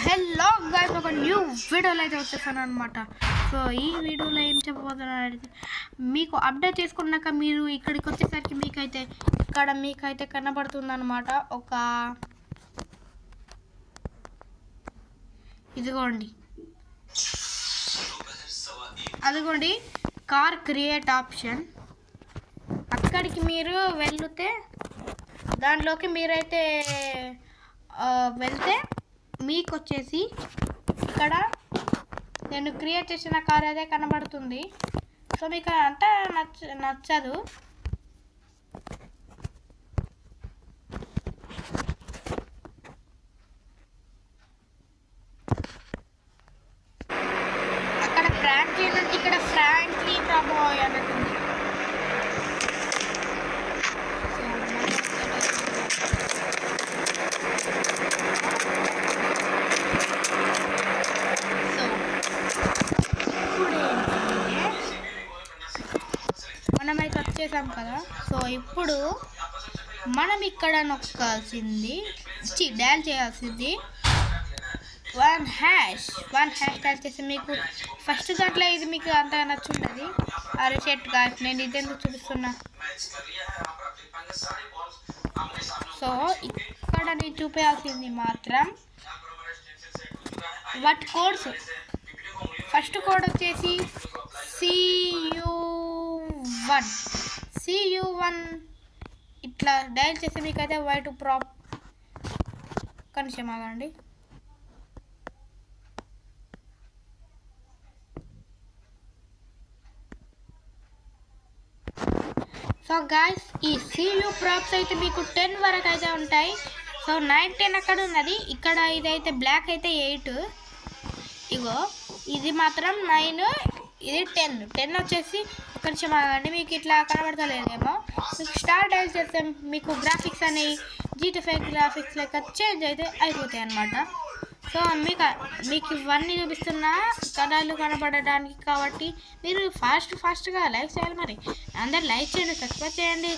Hello guys, ఒక new వీడియోలో అయితే వచ్చేసాను అనమాట. సో ఈ వీడియోలో ఏం చెప్పబోతున్నాను, మీకు అప్డేట్ చేసుకున్నాక మీరు ఇక్కడికి వచ్చేసరికి మీకైతే కనబడుతుంది అనమాట. ఒక అదిగోండి కార్ క్రియేట్ ఆప్షన్. అక్కడికి మీరు వెళ్తే దాంట్లోకి మీరైతే వెళ్తే మీకు వచ్చేసి ఇక్కడ నేను క్రియేట్ చేసిన కార్ అయితే కనబడుతుంది. సో మీకు అంతా నచ్చదు. అక్కడ ఫ్రాంక్లిన్ అంటే ఇక్కడ ఫ్రాంక్లిన్ రాబోయ్ అన్నట్టుంది. మనమైతే వచ్చేసాం కదా. సో ఇప్పుడు మనం ఇక్కడ నొక్కాల్సింది డయల్ చేయాల్సింది వన్ హ్యాష్ డయల్ చేసి మీకు ఫస్ట్ దాంట్లో ఇది మీకు అంతగా నచ్చుంటుంది. అరే షెట్ గాయ్స్, నేను ఇదెందుకు చూపిస్తున్నా. సో ఇక్కడ నేను చూపించాల్సింది మాత్రం వాటి కోడ్స్. ఫస్ట్ కోడ్ వచ్చేసి CU1 ఇట్లా డయల్ చేసి మీకైతే వైట్ ప్రాప్ కనిషం ఆగండి. సో గాయ్స్, ఈ CU ప్రాప్స్ అయితే మీకు 10 వరకు అయితే ఉంటాయి. సో 9, 10 అక్కడ ఉన్నది. ఇక్కడ ఇదైతే బ్లాక్ అయితే 8, ఇగో ఇది మాత్రం 9, ఇది 10 వచ్చేసి కొంచెం ఆగండి, మీకు ఇట్లా కనబడతలేదేమో. మీకు స్టార్ డయల్ చేస్తే మీకు గ్రాఫిక్స్ అనేవి GT5 గ్రాఫిక్స్ లెక్క చేంజ్ అయితే అయిపోతాయి అన్నమాట. సో మీకు ఇవన్నీ చూపిస్తున్నా కథలు కనబడడానికి. కాబట్టి మీరు ఫాస్ట్గా లైక్ చేయాలి. మరి అందరు లైక్ చేయండి, సబ్స్క్రైబ్ చేయండి.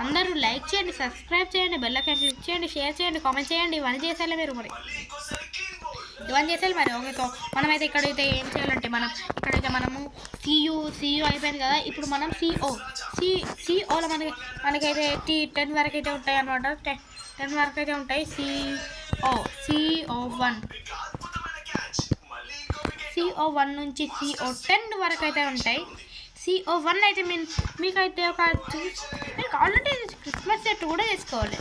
అందరూ లైక్ చేయండి, సబ్స్క్రైబ్ చేయండి, బెల్ ఐకాన్ క్లిక్ చేయండి, షేర్ చేయండి, కామెంట్ చేయండి. ఇవన్నీ చేసేయాలి మీరు. ఇవన్నీ చేసేయాలి మరి. ఓకే, సో మనమైతే ఇక్కడైతే ఏం చేయాలంటే ఇక్కడైతే మనము CU అయిపోయింది కదా. ఇప్పుడు మనం COలో మనకైతే 10 వరకు అయితే ఉంటాయి అన్నమాట. 10 వరకు అయితే ఉంటాయి. CO1 నుంచి CO10 వరకు అయితే ఉంటాయి. CO1 అయితే మీకైతే మీరు కావాలంటే క్రిస్మస్ సెట్ కూడా చేసుకోవాలి.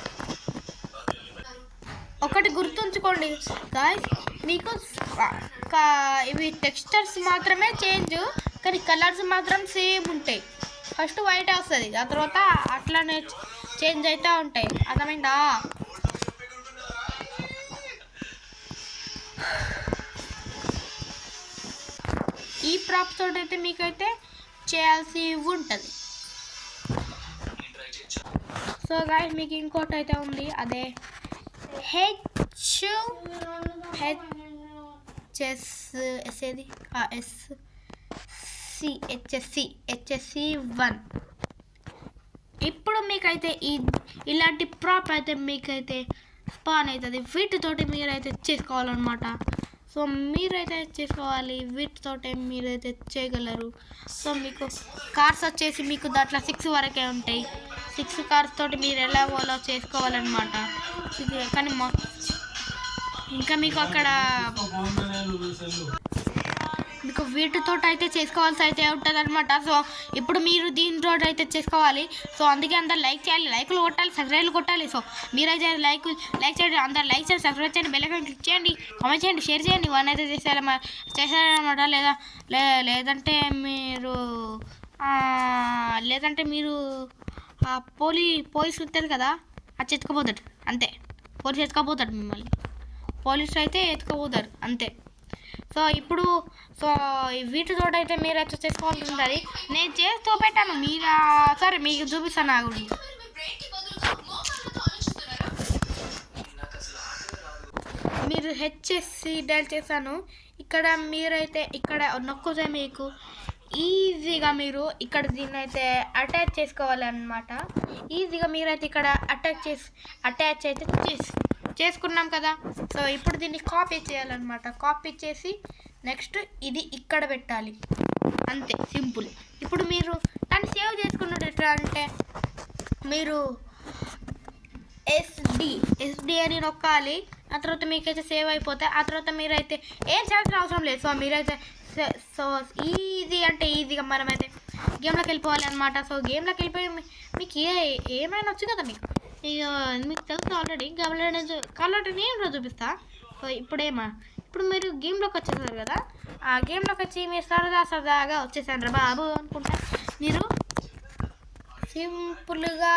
ఒకటి గుర్తుంచుకోండి గాయ్స్, మీకు ఇవి టెక్స్చర్స్ మాత్రమే చేంజ్, కానీ కలర్స్ మాత్రం సేమ్ ఉంటాయి. ఫస్ట్ వైట్ వస్తుంది, ఆ తర్వాత అట్లానే చేంజ్ అవుతూ ఉంటాయి. అర్థమైందా? ఈ ప్రాప్స్ తోటి అయితే మీకైతే చేయాల్సి ఉంటుంది. సో గాయ్స్, మీకు ఇంకోటి అయితే ఉంది, అదే HSC1. ఇప్పుడు మీకైతే ఇలాంటి ప్రాప్ అయితే మీకైతే స్పాన్ అవుతుంది. వీటితోటి మీరైతే చేసుకోవాలన్నమాట. సో మీరైతే చేసుకోవాలి, వీటితోటే మీరైతే చేయగలరు. సో మీకు కార్స్ వచ్చేసి మీకు దాంట్లో 6 వరకే ఉంటాయి. 6 కార్స్ తోటి మీరు ఎలా ఫాలో చేసుకోవాలన్నమాట. కానీ ఇంకా మీకు అక్కడ మీకు వీటితో అయితే చేసుకోవాల్సి అయితే ఉంటుంది అనమాట. సో ఇప్పుడు మీరు దీంతో అయితే చేసుకోవాలి. సో అందుకే అందరు లైక్ చేయాలి, లైక్లు కొట్టాలి, సబ్స్క్రైబ్లు కొట్టాలి. సో మీరైతే లైక్ చేయండి, అందరు లైక్ చేయండి, సబ్స్క్రైబ్ చేయండి, బెల్ ఐకాన్ క్లిక్ చేయండి, కామెంట్ చేయండి, షేర్ చేయండి. ఇవన్నీ అయితే చేశారనమాట. లేదంటే మీరు పోలీసు ఉంటుంది కదా, అది ఎత్తుకుపోతాడు అంతే. పోలీసు ఎత్తుకపోతాడు మిమ్మల్ని, పోలీసు అయితే ఎత్తుకుపోతారు అంతే. సో ఇప్పుడు వీటితో అయితే మీరైతే చేసుకోవాల్సి ఉంటుంది. నేను చేస్తూ పెట్టాను, సరే మీకు చూపిస్తాను. నా గురించి మీరు HSC డయల్ చేశాను. ఇక్కడ మీరైతే ఇక్కడ నొక్కితే మీకు ఈజీగా మీరు ఇక్కడ దీన్ని అయితే అటాచ్ చేసుకోవాలి అన్నమాట. ఈజీగా మీరైతే ఇక్కడ అటాచ్ అయితే చేసుకున్నాం కదా. సో ఇప్పుడు దీన్ని కాపీ చేయాలన్నమాట. కాపీ చేసి నెక్స్ట్ ఇది ఇక్కడ పెట్టాలి, అంతే సింపుల్. ఇప్పుడు మీరు దాన్ని సేవ్ చేసుకున్నట్టు ఎట్లా అంటే మీరు ఎస్డి అని నొక్కాలి. ఆ తర్వాత మీకైతే సేవ్ అయిపోతాయి. ఆ తర్వాత మీరైతే ఏం చేయాల్సిన అవసరం లేదు. సో మీరైతే సో ఈజీ అంటే ఈజీగా మనమైతే గేమ్లోకి వెళ్ళిపోవాలి అనమాట. సో గేమ్లోకి వెళ్ళిపోయి మీకు ఏమైనా వచ్చు కదా మీకు తెలుసు ఆల్రెడీ. కాబట్టి నేను చూపిస్తా. సో ఇప్పుడు మీరు గేమ్లోకి వచ్చేసారు కదా. ఆ గేమ్లోకి వచ్చి మీరు సరదాగా వచ్చేసారు రా బాబు అనుకుంటా. మీరు సింపుల్గా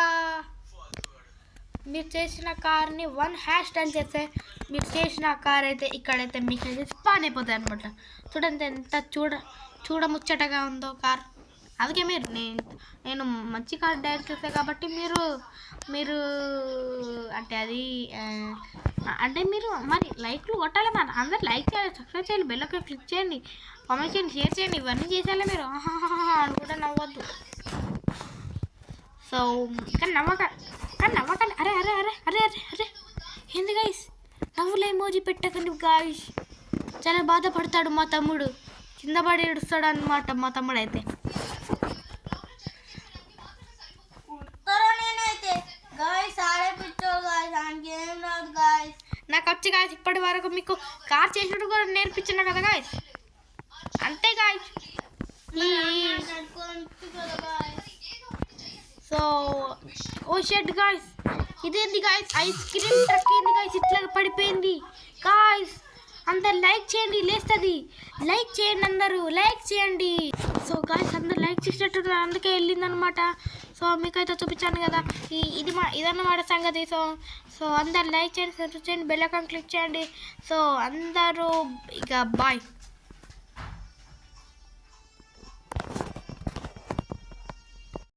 మీరు చేసిన కార్ని 1 హ్యాష్ టైల్ చేస్తే మీరు చేసిన కార్ అయితే ఇక్కడైతే మీకు అయితే స్పాన్ అయిపోతాయి అనమాట. చూడండి ఎంత చూడముచ్చటగా ఉందో కార్. అందుకే నేను మంచి కార్ డైరెక్ట్ చేస్తాను కాబట్టి మీరు అంటే మీరు మరి లైక్లు కొట్టాలి. మన అందరు లైక్ చేయాలి, సబ్స్క్రైబ్ చేయాలి, బెల్ ఐకాన్ క్లిక్ చేయండి, కామెంట్ చేయండి, షేర్ చేయండి. ఇవన్నీ చేసేయాలి మీరు. అని కూడా నవ్వద్దు. సో కానీ నవ్వకండి. అరే అరే అరే అరే అరే అరే ఏంది గాయస్ నవ్వుల ఎమోజీ పెట్టకండి గాయస్. చాలా బాధపడతాడు మా తమ్ముడు, కింద పడి ఏడుస్తాడు అనమాట మా తమ్ముడు అయితే. నాకు వచ్చి గాయస్ ఇప్పటి వరకు మీకు కార్ చేసినట్టు కూడా నేర్పించిన కదా గాయస్. అంతే గాయస్. సో ఓ షెడ్ గాయస్, ఇదేంది గాయస్ ఐస్ క్రీమ్ ట్రక్ ఏంది గాయస్ ఇట్లా పడిపోయింది గాయస్. అందరు లైక్ చేయండి, లేస్తుంది. లైక్ చేయండి, అందరూ లైక్ చేయండి. సో గాయస్ అందరు లైక్ చేసినట్టు అందుకే వెళ్ళిందనమాట. సో మీకైతే చూపించాను కదా, ఇదన్నమాట సంగతి. సో అందరు లైక్ చేయండి, సబ్స్క్రైబ్ చేయండి, బెల్ ఐకాన్ క్లిక్ చేయండి. సో అందరూ ఇక బాయ్.